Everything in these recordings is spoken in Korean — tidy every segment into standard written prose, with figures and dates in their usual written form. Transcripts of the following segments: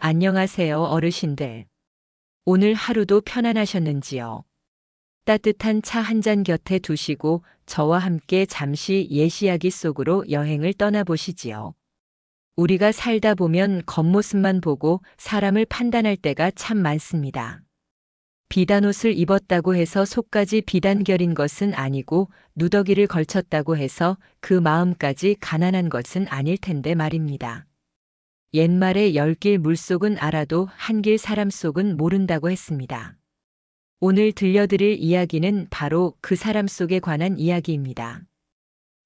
안녕하세요, 어르신들. 오늘 하루도 편안하셨는지요? 따뜻한 차 한 잔 곁에 두시고 저와 함께 잠시 옛 이야기 속으로 여행을 떠나보시지요. 우리가 살다 보면 겉모습만 보고 사람을 판단할 때가 참 많습니다. 비단 옷을 입었다고 해서 속까지 비단결인 것은 아니고 누더기를 걸쳤다고 해서 그 마음까지 가난한 것은 아닐 텐데 말입니다. 옛말에 열길 물속은 알아도 한길 사람 속은 모른다고 했습니다. 오늘 들려드릴 이야기는 바로 그 사람 속에 관한 이야기입니다.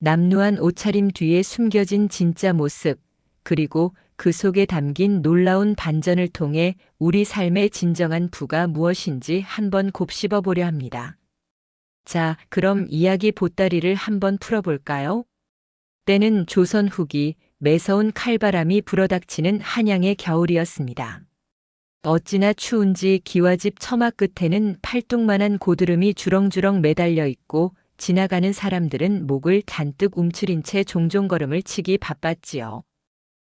남루한 옷차림 뒤에 숨겨진 진짜 모습, 그리고 그 속에 담긴 놀라운 반전을 통해 우리 삶의 진정한 부가 무엇인지 한번 곱씹어 보려 합니다. 자, 그럼 이야기 보따리를 한번 풀어볼까요? 때는 조선 후기 매서운 칼바람이 불어닥치는 한양의 겨울이었습니다. 어찌나 추운지 기와집 처마 끝에는 팔뚝만한 고드름이 주렁주렁 매달려 있고 지나가는 사람들은 목을 잔뜩 움츠린 채 종종 걸음을 치기 바빴지요.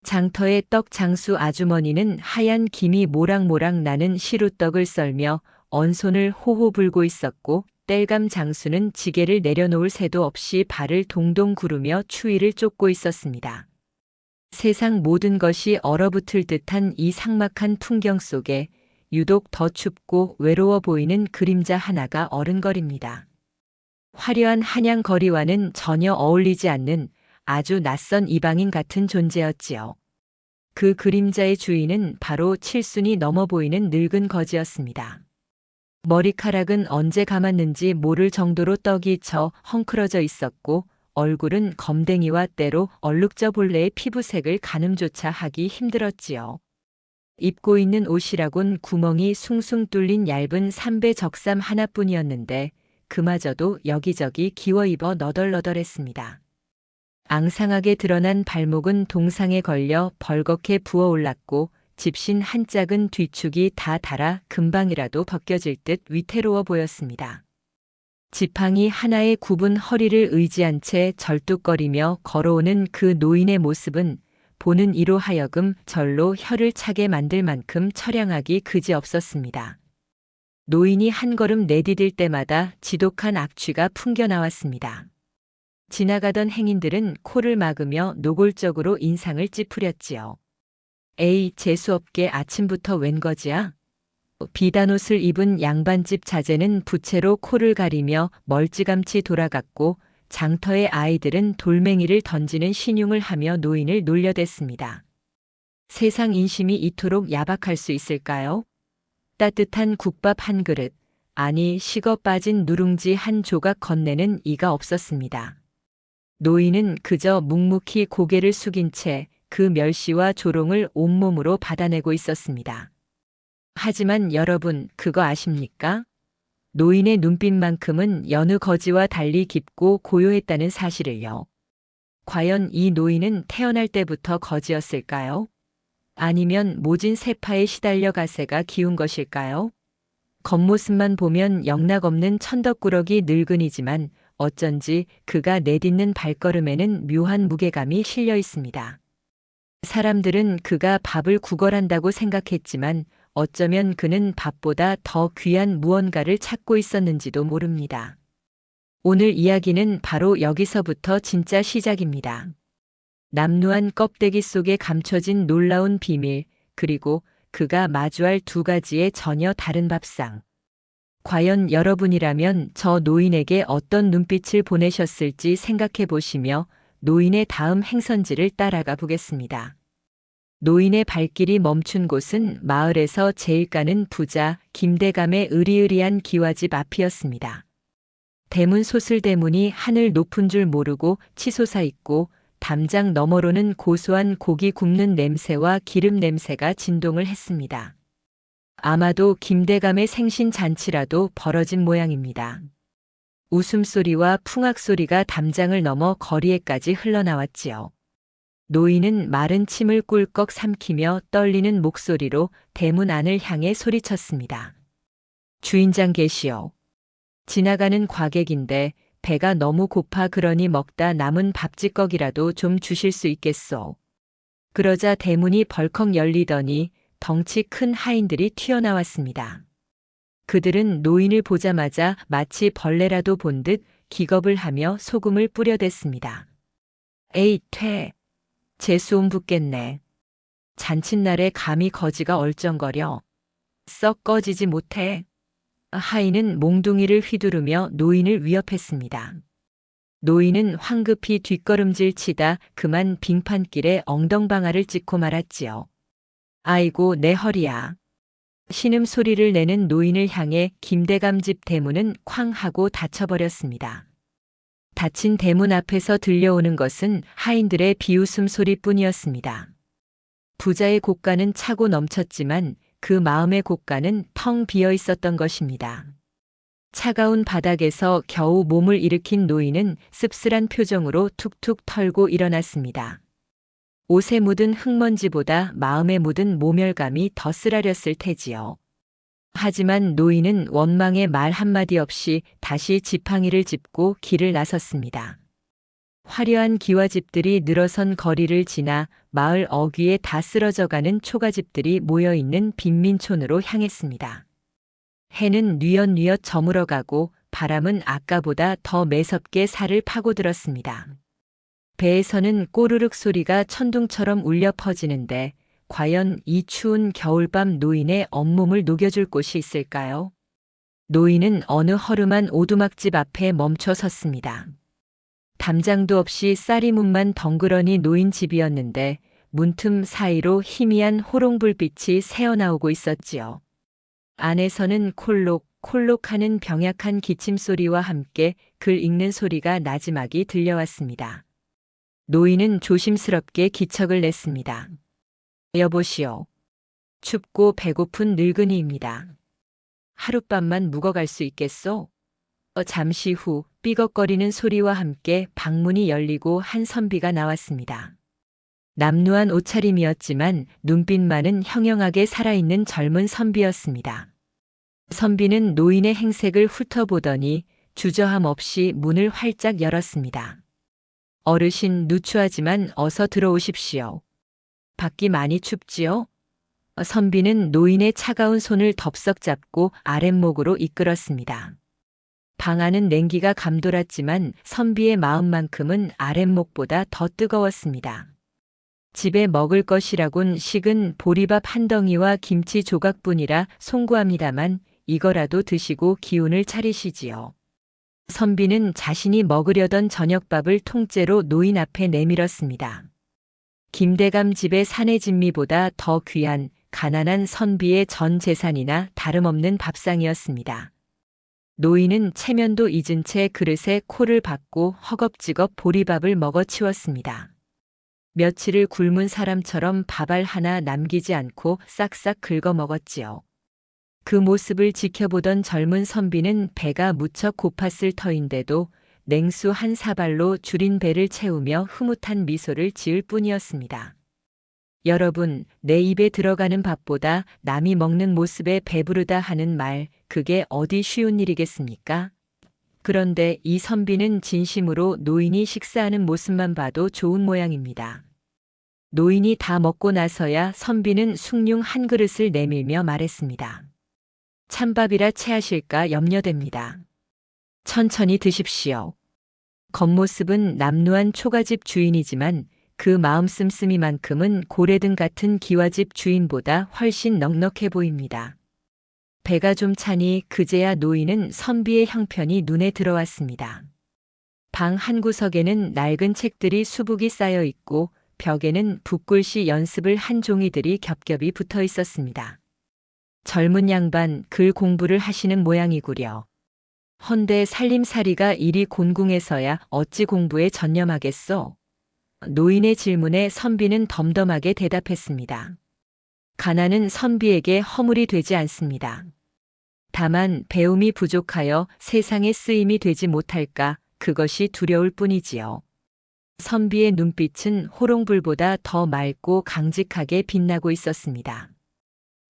장터의 떡 장수 아주머니는 하얀 김이 모락모락 나는 시루떡을 썰며 언손을 호호 불고 있었고 땔감 장수는 지게를 내려놓을 새도 없이 발을 동동 구르며 추위를 쫓고 있었습니다. 세상 모든 것이 얼어붙을 듯한 이 삭막한 풍경 속에 유독 더 춥고 외로워 보이는 그림자 하나가 어른거립니다. 화려한 한양 거리와는 전혀 어울리지 않는 아주 낯선 이방인 같은 존재였지요. 그 그림자의 주인은 바로 칠순이 넘어 보이는 늙은 거지였습니다. 머리카락은 언제 감았는지 모를 정도로 떡이 쳐 헝클어져 있었고 얼굴은 검댕이와 때로 얼룩져 본래의 피부색을 가늠조차 하기 힘들었지요. 입고 있는 옷이라곤 구멍이 숭숭 뚫린 얇은 삼배 적삼 하나뿐이었는데 그마저도 여기저기 기워 입어 너덜너덜했습니다. 앙상하게 드러난 발목은 동상에 걸려 벌겋게 부어올랐고 집신 한 짝은 뒤축이 다 닳아 금방이라도 벗겨질 듯 위태로워 보였습니다. 지팡이 하나에 굽은 허리를 의지한 채 절뚝거리며 걸어오는 그 노인의 모습은 보는 이로 하여금 절로 혀를 차게 만들 만큼 처량하기 그지없었습니다. 노인이 한 걸음 내디딜 때마다 지독한 악취가 풍겨나왔습니다. 지나가던 행인들은 코를 막으며 노골적으로 인상을 찌푸렸지요. 에이, 재수없게 아침부터 웬 거지야? 비단옷을 입은 양반집 자제는 부채로 코를 가리며 멀찌감치 돌아갔고 장터의 아이들은 돌멩이를 던지는 신용을 하며 노인을 놀려댔습니다. 세상 인심이 이토록 야박할 수 있을까요? 따뜻한 국밥 한 그릇, 아니 식어 빠진 누룽지 한 조각 건네는 이가 없었습니다. 노인은 그저 묵묵히 고개를 숙인 채 그 멸시와 조롱을 온몸으로 받아내고 있었습니다. 하지만 여러분, 그거 아십니까? 노인의 눈빛만큼은 여느 거지와 달리 깊고 고요했다는 사실을요. 과연 이 노인은 태어날 때부터 거지였을까요? 아니면 모진 세파에 시달려 가세가 기운 것일까요? 겉모습만 보면 영락없는 천덕꾸러기 늙은이지만 어쩐지 그가 내딛는 발걸음에는 묘한 무게감이 실려 있습니다. 사람들은 그가 밥을 구걸한다고 생각했지만 어쩌면 그는 밥보다 더 귀한 무언가를 찾고 있었는지도 모릅니다. 오늘 이야기는 바로 여기서부터 진짜 시작입니다. 남루한 껍데기 속에 감춰진 놀라운 비밀, 그리고 그가 마주할 두 가지의 전혀 다른 밥상. 과연 여러분이라면 저 노인에게 어떤 눈빛을 보내셨을지 생각해 보시며 노인의 다음 행선지를 따라가 보겠습니다. 노인의 발길이 멈춘 곳은 마을에서 제일 가는 부자 김대감의 으리으리한 기와집 앞이었습니다. 대문 소슬대문이 하늘 높은 줄 모르고 치솟아 있고 담장 너머로는 고소한 고기 굽는 냄새와 기름 냄새가 진동을 했습니다. 아마도 김대감의 생신 잔치라도 벌어진 모양입니다. 웃음소리와 풍악소리가 담장을 넘어 거리에까지 흘러나왔지요. 노인은 마른 침을 꿀꺽 삼키며 떨리는 목소리로 대문 안을 향해 소리쳤습니다. 주인장 계시오. 지나가는 과객인데 배가 너무 고파 그러니 먹다 남은 밥찌꺼기라도 좀 주실 수 있겠소. 그러자 대문이 벌컥 열리더니 덩치 큰 하인들이 튀어나왔습니다. 그들은 노인을 보자마자 마치 벌레라도 본 듯 기겁을 하며 소금을 뿌려댔습니다. 에이, 퇴! 재수옴 붙겠네. 잔칫날에 감히 거지가 얼쩡거려. 썩 꺼지지 못해. 하인은 몽둥이를 휘두르며 노인을 위협했습니다. 노인은 황급히 뒷걸음질 치다 그만 빙판길에 엉덩방아를 찍고 말았지요. 아이고, 내 허리야. 신음소리를 내는 노인을 향해 김대감 집 대문은 쾅 하고 닫혀버렸습니다. 닫힌 대문 앞에서 들려오는 것은 하인들의 비웃음 소리뿐이었습니다. 부자의 곳간은 차고 넘쳤지만 그 마음의 곳간은 텅 비어 있었던 것입니다. 차가운 바닥에서 겨우 몸을 일으킨 노인은 씁쓸한 표정으로 툭툭 털고 일어났습니다. 옷에 묻은 흙먼지보다 마음에 묻은 모멸감이 더 쓰라렸을 테지요. 하지만 노인은 원망의 말 한마디 없이 다시 지팡이를 짚고 길을 나섰습니다. 화려한 기와집들이 늘어선 거리를 지나 마을 어귀에 다 쓰러져가는 초가집들이 모여있는 빈민촌으로 향했습니다. 해는 뉘엿뉘엿 저물어가고 바람은 아까보다 더 매섭게 살을 파고들었습니다. 배에서는 꼬르륵 소리가 천둥처럼 울려 퍼지는데 과연 이 추운 겨울밤 노인의 온몸을 녹여줄 곳이 있을까요? 노인은 어느 허름한 오두막집 앞에 멈춰 섰습니다. 담장도 없이 쌀이문만 덩그러니 놓인 집이었는데 문틈 사이로 희미한 호롱불빛이 새어나오고 있었지요. 안에서는 콜록콜록하는 병약한 기침소리와 함께 글 읽는 소리가 나지막이 들려왔습니다. 노인은 조심스럽게 기척을 냈습니다. 여보시오. 춥고 배고픈 늙은이입니다. 하룻밤만 묵어갈 수 있겠소? 잠시 후 삐걱거리는 소리와 함께 방문이 열리고 한 선비가 나왔습니다. 남루한 옷차림이었지만 눈빛만은 형형하게 살아있는 젊은 선비였습니다. 선비는 노인의 행색을 훑어보더니 주저함 없이 문을 활짝 열었습니다. 어르신 누추하지만 어서 들어오십시오. 밖이 많이 춥지요? 선비는 노인의 차가운 손을 덥석 잡고 아랫목으로 이끌었습니다. 방 안은 냉기가 감돌았지만 선비의 마음만큼은 아랫목보다 더 뜨거웠습니다. 집에 먹을 것이라곤 식은 보리밥 한 덩이와 김치 조각뿐이라 송구합니다만 이거라도 드시고 기운을 차리시지요. 선비는 자신이 먹으려던 저녁밥을 통째로 노인 앞에 내밀었습니다. 김대감 집의 사내 진미보다 더 귀한 가난한 선비의 전 재산이나 다름없는 밥상이었습니다. 노인은 체면도 잊은 채 그릇에 코를 박고 허겁지겁 보리밥을 먹어치웠습니다. 며칠을 굶은 사람처럼 밥알 하나 남기지 않고 싹싹 긁어 먹었지요. 그 모습을 지켜보던 젊은 선비는 배가 무척 고팠을 터인데도 냉수 한 사발로 줄인 배를 채우며 흐뭇한 미소를 지을 뿐이었습니다. 여러분, 내 입에 들어가는 밥보다 남이 먹는 모습에 배부르다 하는 말, 그게 어디 쉬운 일이겠습니까? 그런데 이 선비는 진심으로 노인이 식사하는 모습만 봐도 좋은 모양입니다. 노인이 다 먹고 나서야 선비는 숭늉 한 그릇을 내밀며 말했습니다. 찬밥이라 체하실까 염려됩니다. 천천히 드십시오. 겉모습은 남루한 초가집 주인이지만 그 마음 씀씀이만큼은 고래등 같은 기와집 주인보다 훨씬 넉넉해 보입니다. 배가 좀 차니 그제야 노인은 선비의 형편이 눈에 들어왔습니다. 방 한 구석에는 낡은 책들이 수북이 쌓여 있고 벽에는 붓글씨 연습을 한 종이들이 겹겹이 붙어 있었습니다. 젊은 양반 글 공부를 하시는 모양이구려. 헌데 살림살이가 이리 곤궁해서야 어찌 공부에 전념하겠소? 노인의 질문에 선비는 덤덤하게 대답했습니다. 가난은 선비에게 허물이 되지 않습니다. 다만 배움이 부족하여 세상에 쓰임이 되지 못할까 그것이 두려울 뿐이지요. 선비의 눈빛은 호롱불보다 더 맑고 강직하게 빛나고 있었습니다.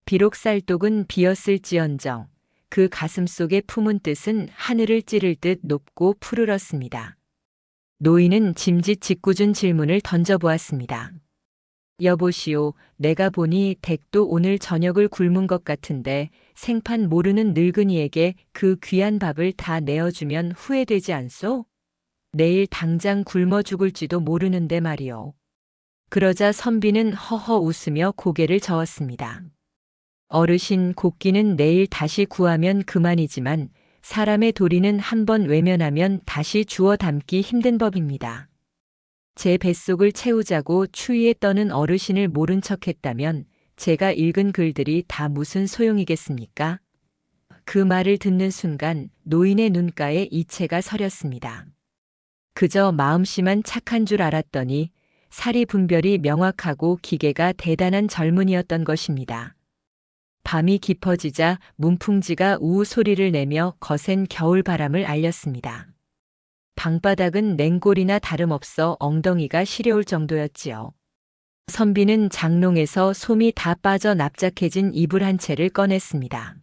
비록 쌀독은 비었을지언정 그 가슴 속에 품은 뜻은 하늘을 찌를 듯 높고 푸르렀습니다. 노인은 짐짓 짓궂은 질문을 던져보았습니다. 여보시오, 내가 보니 댁도 오늘 저녁을 굶은 것 같은데 생판 모르는 늙은이에게 그 귀한 밥을 다 내어주면 후회되지 않소? 내일 당장 굶어 죽을지도 모르는데 말이오. 그러자 선비는 허허 웃으며 고개를 저었습니다. 어르신, 곡기는 내일 다시 구하면 그만이지만 사람의 도리는 한번 외면하면 다시 주워 담기 힘든 법입니다. 제 뱃속을 채우자고 추위에 떠는 어르신을 모른 척했다면 제가 읽은 글들이 다 무슨 소용이겠습니까? 그 말을 듣는 순간 노인의 눈가에 이체가 서렸습니다. 그저 마음씨만 착한 줄 알았더니 사리 분별이 명확하고 기계가 대단한 젊은이였던 것입니다. 밤이 깊어지자 문풍지가 우우 소리를 내며 거센 겨울 바람을 알렸습니다. 방바닥은 냉골이나 다름없어 엉덩이가 시려울 정도였지요. 선비는 장롱에서 솜이 다 빠져 납작해진 이불 한 채를 꺼냈습니다.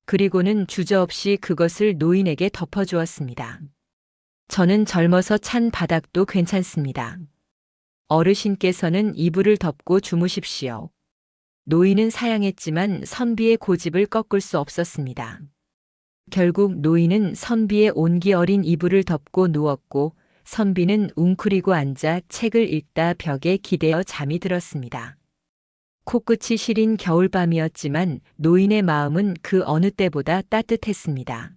그리고는 주저없이 그것을 노인에게 덮어주었습니다. 저는 젊어서 찬 바닥도 괜찮습니다. 어르신께서는 이불을 덮고 주무십시오. 노인은 사양했지만 선비의 고집을 꺾을 수 없었습니다. 결국 노인은 선비의 온기 어린 이불을 덮고 누웠고 선비는 웅크리고 앉아 책을 읽다 벽에 기대어 잠이 들었습니다. 코끝이 시린 겨울밤이었지만 노인의 마음은 그 어느 때보다 따뜻했습니다.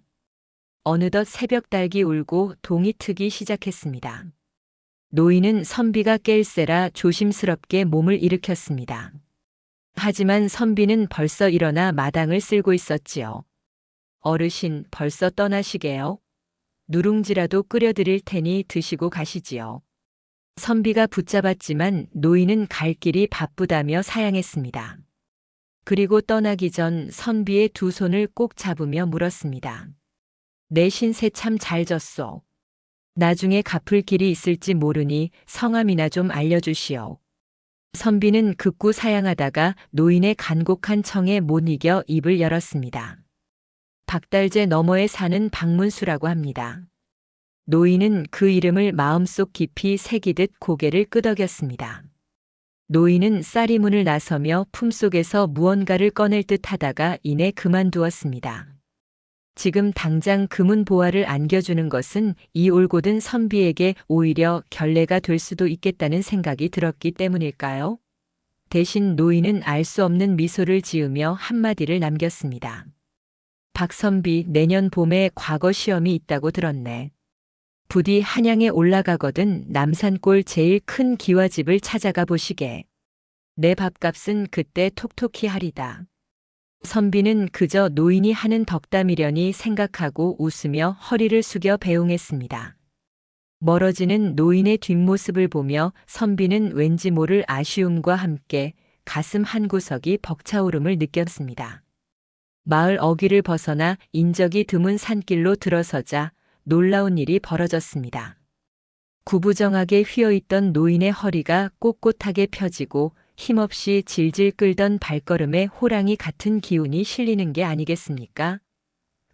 어느덧 새벽 닭이 울고 동이 트기 시작했습니다. 노인은 선비가 깰세라 조심스럽게 몸을 일으켰습니다. 하지만 선비는 벌써 일어나 마당을 쓸고 있었지요. 어르신, 벌써 떠나시게요? 누룽지라도 끓여드릴 테니 드시고 가시지요. 선비가 붙잡았지만 노인은 갈 길이 바쁘다며 사양했습니다. 그리고 떠나기 전 선비의 두 손을 꼭 잡으며 물었습니다. 내 신세 참 잘 졌소. 나중에 갚을 길이 있을지 모르니 성함이나 좀 알려주시오. 선비는 극구 사양하다가 노인의 간곡한 청에 못 이겨 입을 열었습니다. 박달제 너머에 사는 박문수라고 합니다. 노인은 그 이름을 마음속 깊이 새기듯 고개를 끄덕였습니다. 노인은 쌀이문을 나서며 품속에서 무언가를 꺼낼 듯 하다가 이내 그만두었습니다. 지금 당장 금은 보화를 안겨주는 것은 이 올곧은 선비에게 오히려 결례가 될 수도 있겠다는 생각이 들었기 때문일까요? 대신 노인은 알 수 없는 미소를 지으며 한마디를 남겼습니다. 박선비, 내년 봄에 과거 시험이 있다고 들었네. 부디 한양에 올라가거든 남산골 제일 큰 기와집을 찾아가 보시게. 내 밥값은 그때 톡톡히 하리다. 선비는 그저 노인이 하는 덕담이려니 생각하고 웃으며 허리를 숙여 배웅했습니다. 멀어지는 노인의 뒷모습을 보며 선비는 왠지 모를 아쉬움과 함께 가슴 한구석이 벅차오름을 느꼈습니다. 마을 어귀를 벗어나 인적이 드문 산길로 들어서자 놀라운 일이 벌어졌습니다. 구부정하게 휘어있던 노인의 허리가 꼿꼿하게 펴지고 힘없이 질질 끌던 발걸음에 호랑이 같은 기운이 실리는 게 아니겠습니까?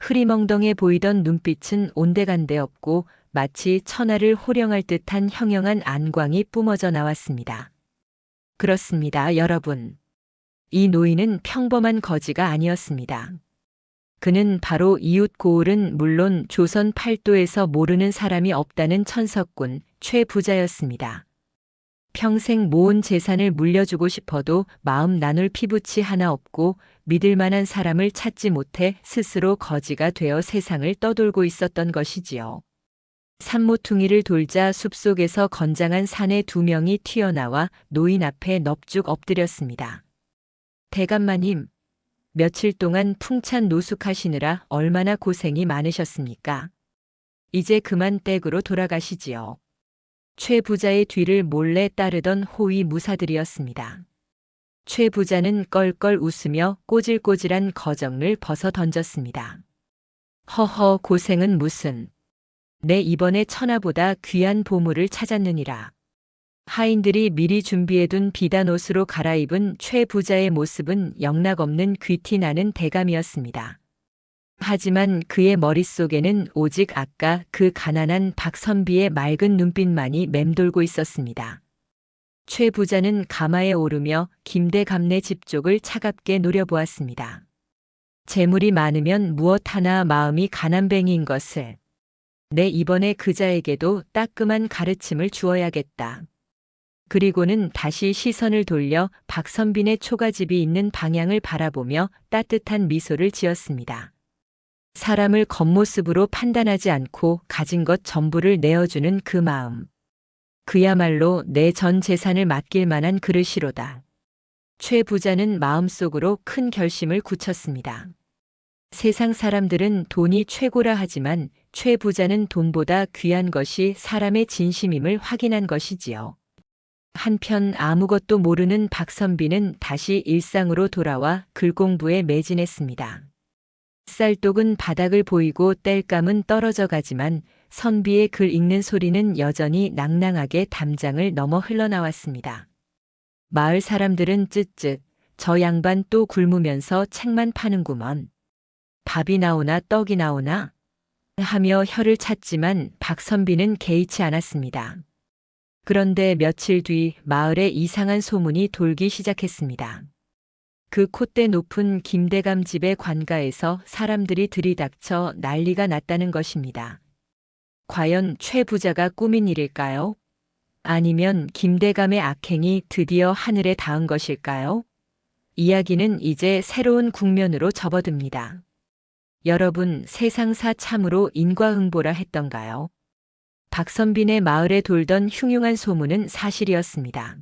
흐리멍덩해 보이던 눈빛은 온데간데 없고 마치 천하를 호령할 듯한 형형한 안광이 뿜어져 나왔습니다. 그렇습니다, 여러분. 이 노인은 평범한 거지가 아니었습니다. 그는 바로 이웃 고을은 물론 조선 팔도에서 모르는 사람이 없다는 천석군 최부자였습니다. 평생 모은 재산을 물려주고 싶어도 마음 나눌 피부치 하나 없고 믿을 만한 사람을 찾지 못해 스스로 거지가 되어 세상을 떠돌고 있었던 것이지요. 산모퉁이를 돌자 숲속에서 건장한 사내 두 명이 튀어나와 노인 앞에 넙죽 엎드렸습니다. 대감마님, 며칠 동안 풍찬 노숙하시느라 얼마나 고생이 많으셨습니까? 이제 그만 댁으로 돌아가시지요. 최 부자의 뒤를 몰래 따르던 호위 무사들이었습니다. 최 부자는 껄껄 웃으며 꼬질꼬질한 거정을 벗어 던졌습니다. 허허, 고생은 무슨. 내 이번에 천하보다 귀한 보물을 찾았느니라. 하인들이 미리 준비해둔 비단 옷으로 갈아입은 최 부자의 모습은 영락없는 귀티 나는 대감이었습니다. 하지만 그의 머릿속에는 오직 아까 그 가난한 박선비의 맑은 눈빛만이 맴돌고 있었습니다. 최 부자는 가마에 오르며 김대감네 집 쪽을 차갑게 노려보았습니다. 재물이 많으면 무엇 하나 마음이 가난뱅이인 것을. 내 이번에 그자에게도 따끔한 가르침을 주어야겠다. 그리고는 다시 시선을 돌려 박선빈의 초가집이 있는 방향을 바라보며 따뜻한 미소를 지었습니다. 사람을 겉모습으로 판단하지 않고 가진 것 전부를 내어주는 그 마음. 그야말로 내 전 재산을 맡길 만한 그릇이로다. 최 부자는 마음속으로 큰 결심을 굳혔습니다. 세상 사람들은 돈이 최고라 하지만 최 부자는 돈보다 귀한 것이 사람의 진심임을 확인한 것이지요. 한편 아무것도 모르는 박선비는 다시 일상으로 돌아와 글 공부에 매진했습니다. 쌀독은 바닥을 보이고 땔감은 떨어져 가지만 선비의 글 읽는 소리는 여전히 낭낭하게 담장을 넘어 흘러나왔습니다. 마을 사람들은 쯧쯧, 저 양반 또 굶으면서 책만 파는구먼. 밥이 나오나 떡이 나오나? 하며 혀를 찼지만 박선비는 개의치 않았습니다. 그런데 며칠 뒤 마을에 이상한 소문이 돌기 시작했습니다. 그 콧대 높은 김대감 집의 관가에서 사람들이 들이닥쳐 난리가 났다는 것입니다. 과연 최 부자가 꾸민 일일까요? 아니면 김대감의 악행이 드디어 하늘에 닿은 것일까요? 이야기는 이제 새로운 국면으로 접어듭니다. 여러분, 세상사 참으로 인과응보라 했던가요? 박선빈의 마을에 돌던 흉흉한 소문은 사실이었습니다.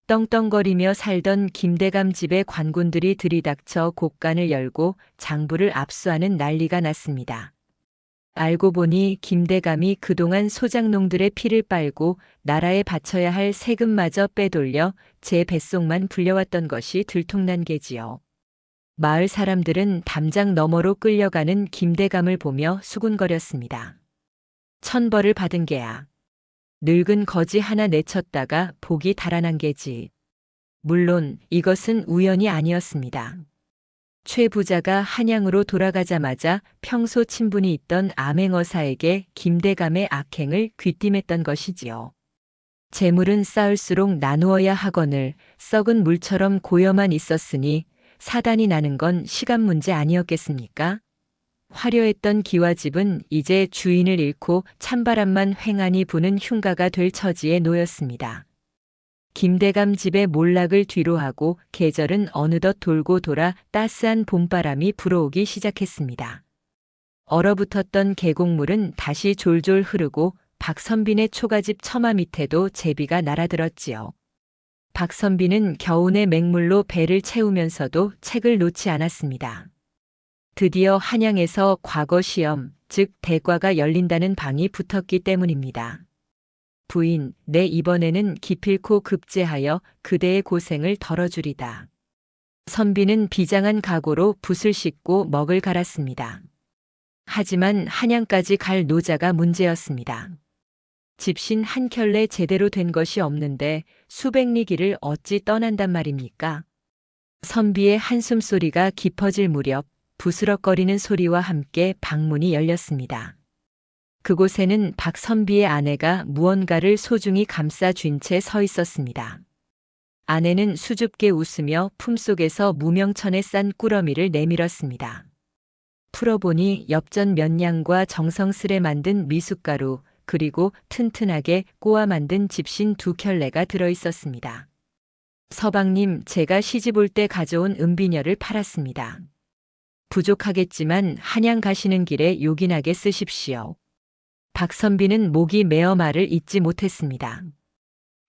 떵떵거리며 살던 김대감 집의 관군들이 들이닥쳐 곳간을 열고 장부를 압수하는 난리가 났습니다. 알고 보니 김대감이 그동안 소장농들의 피를 빨고 나라에 바쳐야 할 세금마저 빼돌려 제 뱃속만 불려왔던 것이 들통난 게지요. 마을 사람들은 담장 너머로 끌려가는 김대감을 보며 수군거렸습니다. 천벌을 받은 게야. 늙은 거지 하나 내쳤다가 복이 달아난 게지. 물론 이것은 우연이 아니었습니다. 최 부자가 한양으로 돌아가자마자 평소 친분이 있던 암행어사에게 김대감의 악행을 귀띔했던 것이지요. 재물은 쌓을수록 나누어야 하거늘 썩은 물처럼 고여만 있었으니 사단이 나는 건 시간 문제 아니었겠습니까? 화려했던 기와집은 이제 주인을 잃고 찬바람만 횡하니 부는 흉가가 될 처지에 놓였습니다. 김대감 집의 몰락을 뒤로하고 계절은 어느덧 돌고 돌아 따스한 봄바람이 불어오기 시작했습니다. 얼어붙었던 계곡물은 다시 졸졸 흐르고 박선빈의 초가집 처마 밑에도 제비가 날아들었지요. 박선빈은 겨우내 맹물로 배를 채우면서도 책을 놓지 않았습니다. 드디어 한양에서 과거 시험, 즉 대과가 열린다는 방이 붙었기 때문입니다. 부인, 내 이번에는 기필코 급제하여 그대의 고생을 덜어주리다. 선비는 비장한 각오로 붓을 씻고 먹을 갈았습니다. 하지만 한양까지 갈 노자가 문제였습니다. 집신 한 켤레 제대로 된 것이 없는데 수백 리 길을 어찌 떠난단 말입니까? 선비의 한숨소리가 깊어질 무렵 부스럭거리는 소리와 함께 방문이 열렸습니다. 그곳에는 박선비의 아내가 무언가를 소중히 감싸 쥔 채 서 있었습니다. 아내는 수줍게 웃으며 품속에서 무명천에 싼 꾸러미를 내밀었습니다. 풀어보니 엽전 몇 냥과 정성스레 만든 미숫가루, 그리고 튼튼하게 꼬아 만든 집신 2켤레가 들어있었습니다. 서방님, 제가 시집 올 때 가져온 은비녀를 팔았습니다. 부족하겠지만 한양 가시는 길에 요긴하게 쓰십시오. 박선비는 목이 메어 말을 잇지 못했습니다.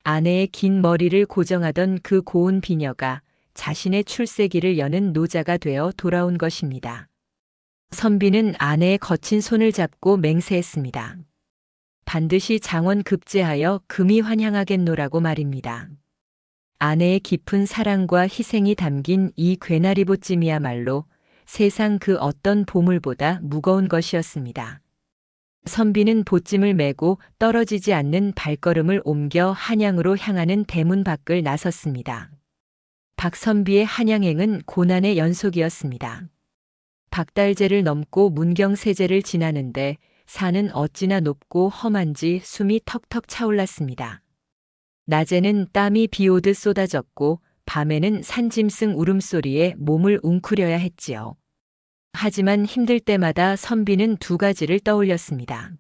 아내의 긴 머리를 고정하던 그 고운 비녀가 자신의 출세기를 여는 노자가 되어 돌아온 것입니다. 선비는 아내의 거친 손을 잡고 맹세했습니다. 반드시 장원 급제하여 금이 환향하겠노라고 말입니다. 아내의 깊은 사랑과 희생이 담긴 이 괴나리 보찜이야말로 세상 그 어떤 보물보다 무거운 것이었습니다. 선비는 보찜을 메고 떨어지지 않는 발걸음을 옮겨 한양으로 향하는 대문 밖을 나섰습니다. 박선비의 한양행은 고난의 연속이었습니다. 박달제를 넘고 문경세제를 지나는데 산은 어찌나 높고 험한지 숨이 턱턱 차올랐습니다. 낮에는 땀이 비 오듯 쏟아졌고 밤에는 산짐승 울음소리에 몸을 웅크려야 했지요. 하지만 힘들 때마다 선비는 두 가지를 떠올렸습니다.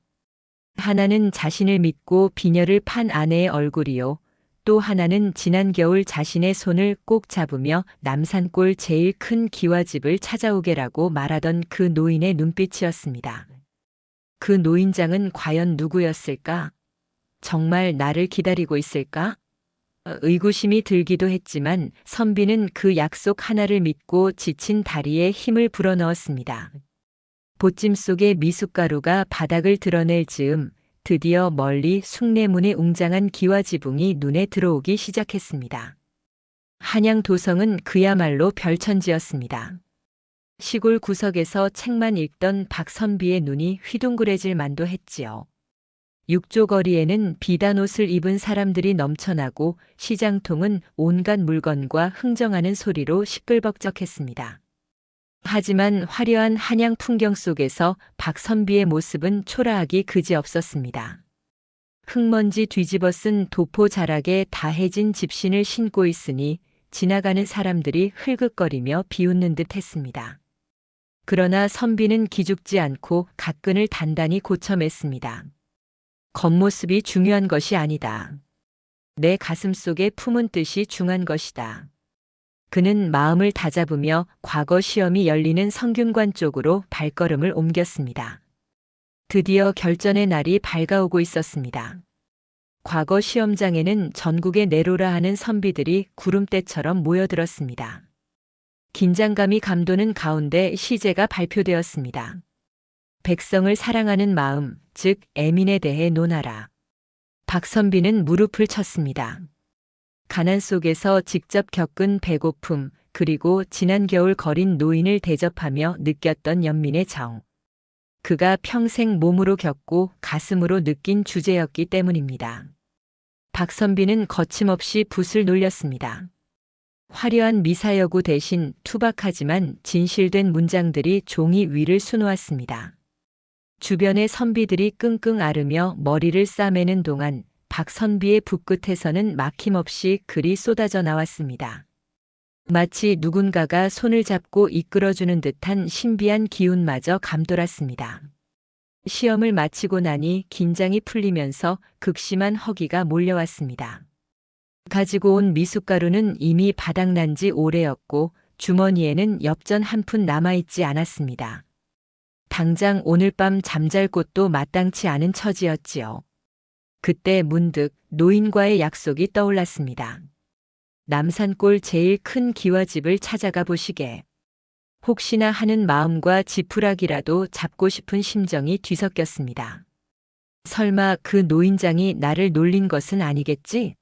하나는 자신을 믿고 비녀를 판 아내의 얼굴이요. 또 하나는 지난 겨울 자신의 손을 꼭 잡으며 남산골 제일 큰 기와집을 찾아오게라고 말하던 그 노인의 눈빛이었습니다. 그 노인장은 과연 누구였을까? 정말 나를 기다리고 있을까? 의구심이 들기도 했지만 선비는 그 약속 하나를 믿고 지친 다리에 힘을 불어넣었습니다. 보찜 속의 미숫가루가 바닥을 드러낼 즈음 드디어 멀리 숭례문의 웅장한 기와지붕이 눈에 들어오기 시작했습니다. 한양 도성은 그야말로 별천지였습니다. 시골 구석에서 책만 읽던 박선비의 눈이 휘둥그레질 만도 했지요. 육조 거리에는 비단 옷을 입은 사람들이 넘쳐나고 시장통은 온갖 물건과 흥정하는 소리로 시끌벅적했습니다. 하지만 화려한 한양 풍경 속에서 박선비의 모습은 초라하기 그지없었습니다. 흙먼지 뒤집어 쓴 도포 자락에 다해진 집신을 신고 있으니 지나가는 사람들이 흘긋거리며 비웃는 듯 했습니다. 그러나 선비는 기죽지 않고 가끈을 단단히 고쳐맸습니다. 겉모습이 중요한 것이 아니다. 내 가슴 속에 품은 뜻이 중요한 것이다. 그는 마음을 다잡으며 과거 시험이 열리는 성균관 쪽으로 발걸음을 옮겼습니다. 드디어 결전의 날이 밝아오고 있었습니다. 과거 시험장에는 전국에 내로라 하는 선비들이 구름대처럼 모여들었습니다. 긴장감이 감도는 가운데 시제가 발표되었습니다. 백성을 사랑하는 마음, 즉 애민에 대해 논하라. 박선비는 무릎을 쳤습니다. 가난 속에서 직접 겪은 배고픔, 그리고 지난 겨울 거린 노인을 대접하며 느꼈던 연민의 정. 그가 평생 몸으로 겪고 가슴으로 느낀 주제였기 때문입니다. 박선비는 거침없이 붓을 놀렸습니다. 화려한 미사여구 대신 투박하지만 진실된 문장들이 종이 위를 수놓았습니다. 주변의 선비들이 끙끙 앓으며 머리를 싸매는 동안 박선비의 붓끝에서는 막힘없이 글이 쏟아져 나왔습니다. 마치 누군가가 손을 잡고 이끌어주는 듯한 신비한 기운마저 감돌았습니다. 시험을 마치고 나니 긴장이 풀리면서 극심한 허기가 몰려왔습니다. 가지고 온 미숫가루는 이미 바닥난 지 오래였고 주머니에는 엽전 한 푼 남아있지 않았습니다. 당장 오늘 밤 잠잘 곳도 마땅치 않은 처지였지요. 그때 문득 노인과의 약속이 떠올랐습니다. 남산골 제일 큰 기와집을 찾아가 보시게. 혹시나 하는 마음과 지푸라기라도 잡고 싶은 심정이 뒤섞였습니다. 설마 그 노인장이 나를 놀린 것은 아니겠지?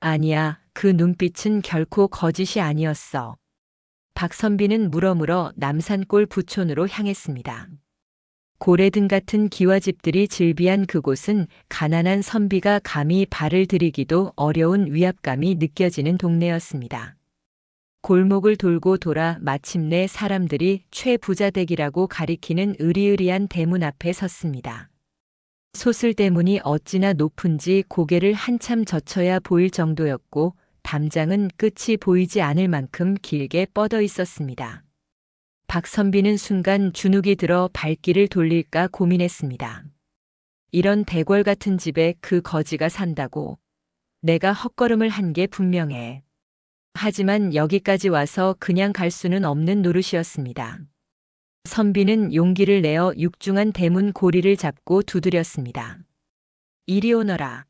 아니야, 그 눈빛은 결코 거짓이 아니었어. 박선비는 물어물어 남산골 부촌으로 향했습니다. 고래등 같은 기와집들이 즐비한 그곳은 가난한 선비가 감히 발을 들이기도 어려운 위압감이 느껴지는 동네였습니다. 골목을 돌고 돌아 마침내 사람들이 최부자댁이라고 가리키는 으리으리한 대문 앞에 섰습니다. 소슬대문이 어찌나 높은지 고개를 한참 젖혀야 보일 정도였고 담장은 끝이 보이지 않을 만큼 길게 뻗어 있었습니다. 박선비는 순간 주눅이 들어 발길을 돌릴까 고민했습니다. 이런 대궐 같은 집에 그 거지가 산다고? 내가 헛걸음을 한 게 분명해. 하지만 여기까지 와서 그냥 갈 수는 없는 노릇이었습니다. 선비는 용기를 내어 육중한 대문 고리를 잡고 두드렸습니다. 이리 오너라.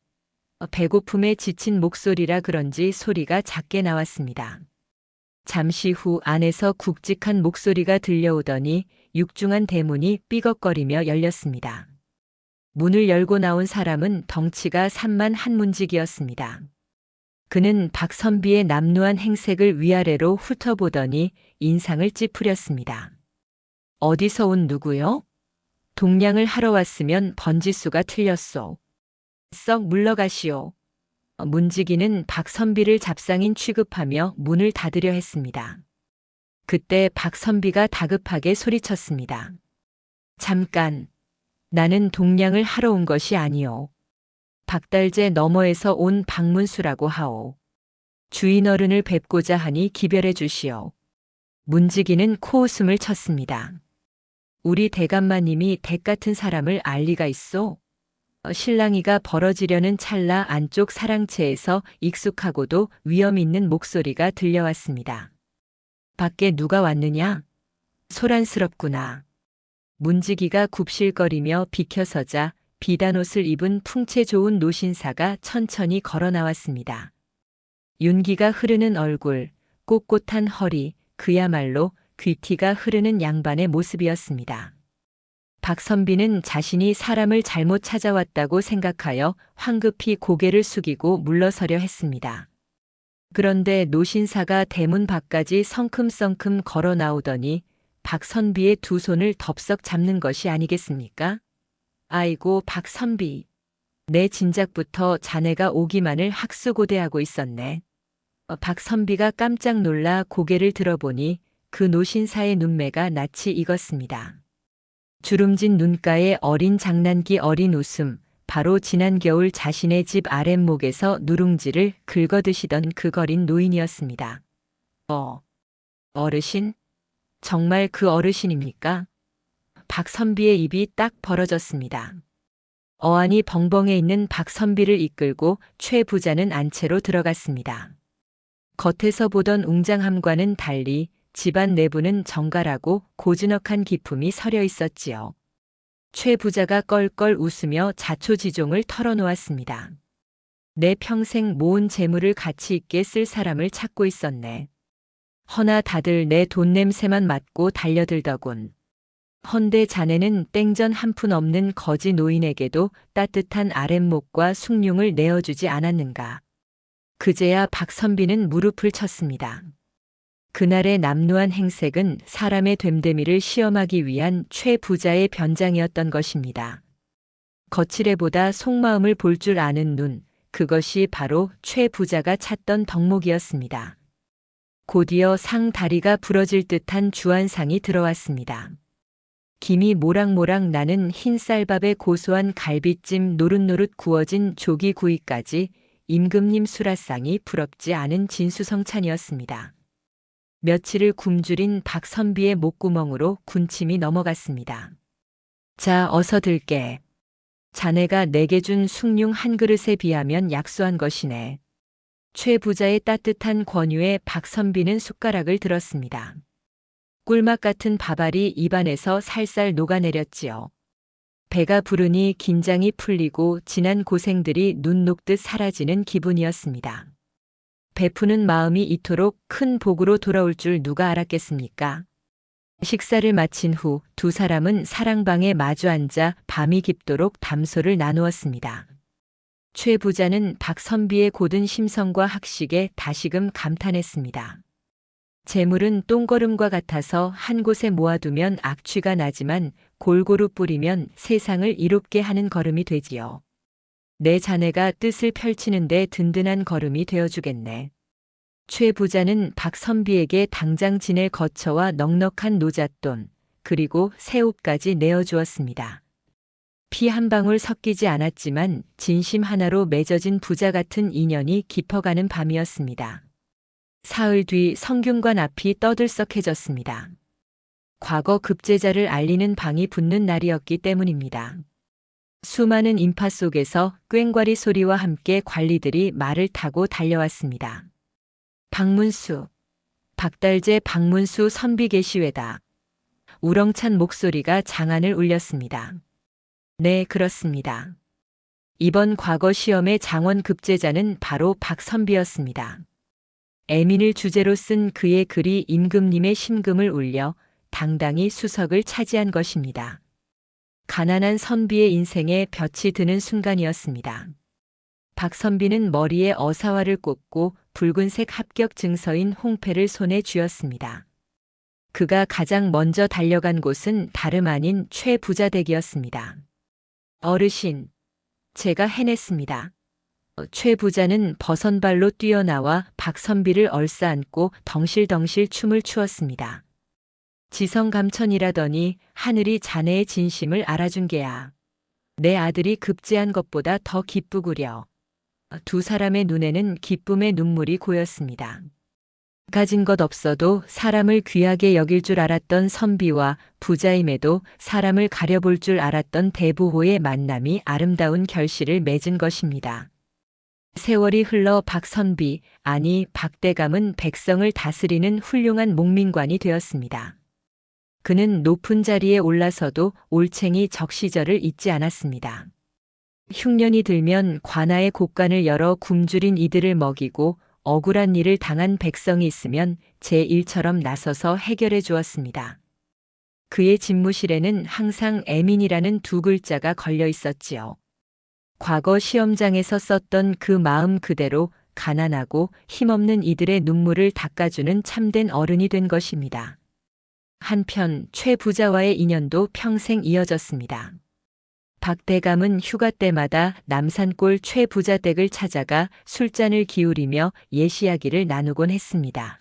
배고픔에 지친 목소리라 그런지 소리가 작게 나왔습니다. 잠시 후 안에서 굵직한 목소리가 들려오더니 육중한 대문이 삐걱거리며 열렸습니다. 문을 열고 나온 사람은 덩치가 산만 한문직이었습니다. 그는 박선비의 남루한 행색을 위아래로 훑어보더니 인상을 찌푸렸습니다. 어디서 온 누구요? 동냥을 하러 왔으면 번지수가 틀렸소. 썩 물러가시오. 문지기는 박선비를 잡상인 취급하며 문을 닫으려 했습니다. 그때 박선비가 다급하게 소리쳤습니다. 잠깐, 나는 동냥을 하러 온 것이 아니오. 박달재 너머에서 온 박문수라고 하오. 주인 어른을 뵙고자 하니 기별해 주시오. 문지기는 코웃음을 쳤습니다. 우리 대감마님이 댁 같은 사람을 알 리가 있소? 신랑이가 벌어지려는 찰나 안쪽 사랑채에서 익숙하고도 위험 있는 목소리가 들려왔습니다. 밖에 누가 왔느냐? 소란스럽구나. 문지기가 굽실거리며 비켜서자 비단옷을 입은 풍채 좋은 노신사가 천천히 걸어 나왔습니다. 윤기가 흐르는 얼굴, 꼿꼿한 허리, 그야말로 귀티가 흐르는 양반의 모습이었습니다. 박선비는 자신이 사람을 잘못 찾아왔다고 생각하여 황급히 고개를 숙이고 물러서려 했습니다. 그런데 노신사가 대문 밖까지 성큼성큼 걸어 나오더니 박선비의 두 손을 덥석 잡는 것이 아니겠습니까? 아이고 박선비, 내 진작부터 자네가 오기만을 학수고대하고 있었네. 박선비가 깜짝 놀라 고개를 들어보니 그 노신사의 눈매가 낯이 익었습니다. 주름진 눈가에 어린 장난기 어린 웃음, 바로 지난 겨울 자신의 집 아랫목에서 누룽지를 긁어드시던 그 거린 노인이었습니다. 어르신? 정말 그 어르신입니까? 박선비의 입이 딱 벌어졌습니다. 어안이 벙벙해 있는 박선비를 이끌고 최 부자는 안채로 들어갔습니다. 겉에서 보던 웅장함과는 달리 집안 내부는 정갈하고 고즈넉한 기품이 서려 있었지요. 최 부자가 껄껄 웃으며 자초지종을 털어놓았습니다. 내 평생 모은 재물을 가치 있게 쓸 사람을 찾고 있었네. 허나 다들 내 돈 냄새만 맡고 달려들더군. 헌데 자네는 땡전 한 푼 없는 거지 노인에게도 따뜻한 아랫목과 숭늉을 내어주지 않았는가. 그제야 박선비는 무릎을 쳤습니다. 그날의 남루한 행색은 사람의 됨됨이를 시험하기 위한 최 부자의 변장이었던 것입니다. 거칠애보다 속마음을 볼 줄 아는 눈, 그것이 바로 최 부자가 찾던 덕목이었습니다. 곧이어 상 다리가 부러질 듯한 주안상이 들어왔습니다. 김이 모락모락 나는 흰 쌀밥에 고소한 갈비찜 노릇노릇 구워진 조기구이까지 임금님 수라상이 부럽지 않은 진수성찬이었습니다. 며칠을 굶주린 박선비의 목구멍으로 군침이 넘어갔습니다. 자, 어서 들게. 자네가 내게 준 숭늉 한 그릇에 비하면 약소한 것이네. 최 부자의 따뜻한 권유에 박선비는 숟가락을 들었습니다. 꿀맛 같은 밥알이 입안에서 살살 녹아내렸지요. 배가 부르니 긴장이 풀리고 지난 고생들이 눈 녹듯 사라지는 기분이었습니다. 베푸는 마음이 이토록 큰 복으로 돌아올 줄 누가 알았겠습니까? 식사를 마친 후 두 사람은 사랑방에 마주 앉아 밤이 깊도록 담소를 나누었습니다. 최 부자는 박선비의 고든 심성과 학식에 다시금 감탄했습니다. 재물은 똥거름과 같아서 한 곳에 모아두면 악취가 나지만 골고루 뿌리면 세상을 이롭게 하는 거름이 되지요. 내 자네가 뜻을 펼치는데 든든한 거름이 되어주겠네. 최 부자는 박선비에게 당장 지낼 거처와 넉넉한 노잣돈, 그리고 새 옷까지 내어주었습니다. 피 한 방울 섞이지 않았지만 진심 하나로 맺어진 부자 같은 인연이 깊어가는 밤이었습니다. 사흘 뒤 성균관 앞이 떠들썩해졌습니다. 과거 급제자를 알리는 방이 붙는 날이었기 때문입니다. 수많은 인파 속에서 꽹과리 소리와 함께 관리들이 말을 타고 달려왔습니다. 박문수, 박달재 박문수 선비 계시외다. 우렁찬 목소리가 장안을 울렸습니다. 네, 그렇습니다. 이번 과거 시험의 장원 급제자는 바로 박선비였습니다. 애민을 주제로 쓴 그의 글이 임금님의 심금을 울려 당당히 수석을 차지한 것입니다. 가난한 선비의 인생에 볕이 드는 순간이었습니다. 박선비는 머리에 어사화를 꽂고 붉은색 합격 증서인 홍패를 손에 쥐었습니다. 그가 가장 먼저 달려간 곳은 다름 아닌 최 부자 댁이었습니다. 어르신, 제가 해냈습니다. 최 부자는 버선발로 뛰어나와 박선비를 얼싸안고 덩실덩실 춤을 추었습니다. 지성감천이라더니 하늘이 자네의 진심을 알아준 게야. 내 아들이 급제한 것보다 더 기쁘구려. 두 사람의 눈에는 기쁨의 눈물이 고였습니다. 가진 것 없어도 사람을 귀하게 여길 줄 알았던 선비와 부자임에도 사람을 가려볼 줄 알았던 대부호의 만남이 아름다운 결실을 맺은 것입니다. 세월이 흘러 박선비, 아니 박대감은 백성을 다스리는 훌륭한 목민관이 되었습니다. 그는 높은 자리에 올라서도 올챙이 적시절을 잊지 않았습니다. 흉년이 들면 관아의 곳간을 열어 굶주린 이들을 먹이고 억울한 일을 당한 백성이 있으면 제1처럼 나서서 해결해 주었습니다. 그의 집무실에는 항상 애민이라는 두 글자가 걸려 있었지요. 과거 시험장에서 썼던 그 마음 그대로 가난하고 힘없는 이들의 눈물을 닦아주는 참된 어른이 된 것입니다. 한편 최 부자와의 인연도 평생 이어졌습니다. 박대감은 휴가 때마다 남산골 최 부자 댁을 찾아가 술잔을 기울이며 예시야기를 나누곤 했습니다.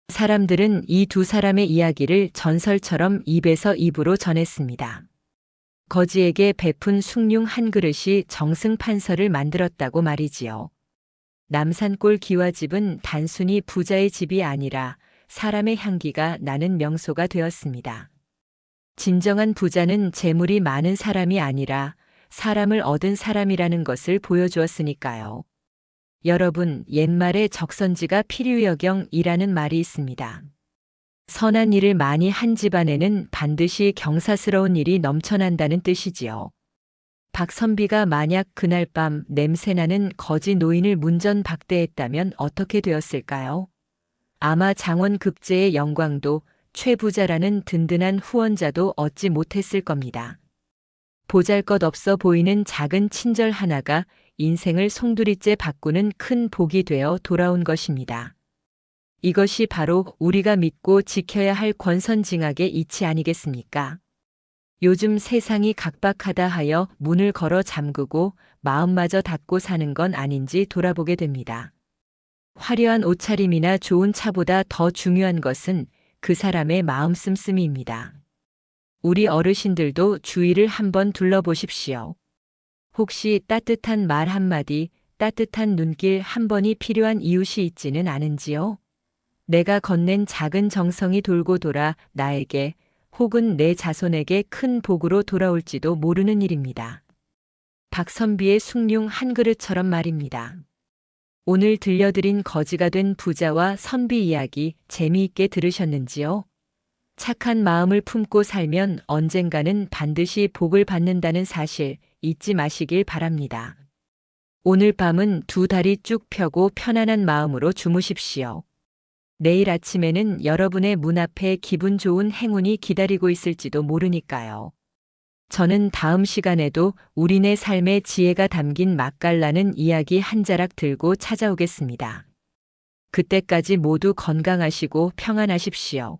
사람들은 이 두 사람의 이야기를 전설처럼 입에서 입으로 전했습니다. 거지에게 베푼 숭늉 한 그릇이 정승판서를 만들었다고 말이지요. 남산골 기와집은 단순히 부자의 집이 아니라 사람의 향기가 나는 명소가 되었습니다. 진정한 부자는 재물이 많은 사람이 아니라 사람을 얻은 사람이라는 것을 보여주었으니까요. 여러분, 옛말에 적선지가 필유여경이라는 말이 있습니다. 선한 일을 많이 한 집안에는 반드시 경사스러운 일이 넘쳐난다는 뜻이지요. 박선비가 만약 그날 밤 냄새나는 거지 노인을 문전박대했다면 어떻게 되었을까요? 아마 장원급제의 영광도 최 부자라는 든든한 후원자도 얻지 못했을 겁니다. 보잘것없어 보이는 작은 친절 하나가 인생을 송두리째 바꾸는 큰 복이 되어 돌아온 것입니다. 이것이 바로 우리가 믿고 지켜야 할 권선징악의 이치 아니겠습니까? 요즘 세상이 각박하다 하여 문을 걸어 잠그고 마음마저 닫고 사는 건 아닌지 돌아보게 됩니다. 화려한 옷차림이나 좋은 차보다 더 중요한 것은 그 사람의 마음 씀씀이입니다. 우리 어르신들도 주위를 한번 둘러보십시오. 혹시 따뜻한 말 한마디, 따뜻한 눈길 한 번이 필요한 이웃이 있지는 않은지요? 내가 건넨 작은 정성이 돌고 돌아 나에게 혹은 내 자손에게 큰 복으로 돌아올지도 모르는 일입니다. 박선비의 숭늉 한 그릇처럼 말입니다. 오늘 들려드린 거지가 된 부자와 선비 이야기 재미있게 들으셨는지요? 착한 마음을 품고 살면 언젠가는 반드시 복을 받는다는 사실 잊지 마시길 바랍니다. 오늘 밤은 두 다리 쭉 펴고 편안한 마음으로 주무십시오. 내일 아침에는 여러분의 문 앞에 기분 좋은 행운이 기다리고 있을지도 모르니까요. 저는 다음 시간에도 우리네 삶의 지혜가 담긴 맛깔나는 이야기 한 자락 들고 찾아오겠습니다. 그때까지 모두 건강하시고 평안하십시오.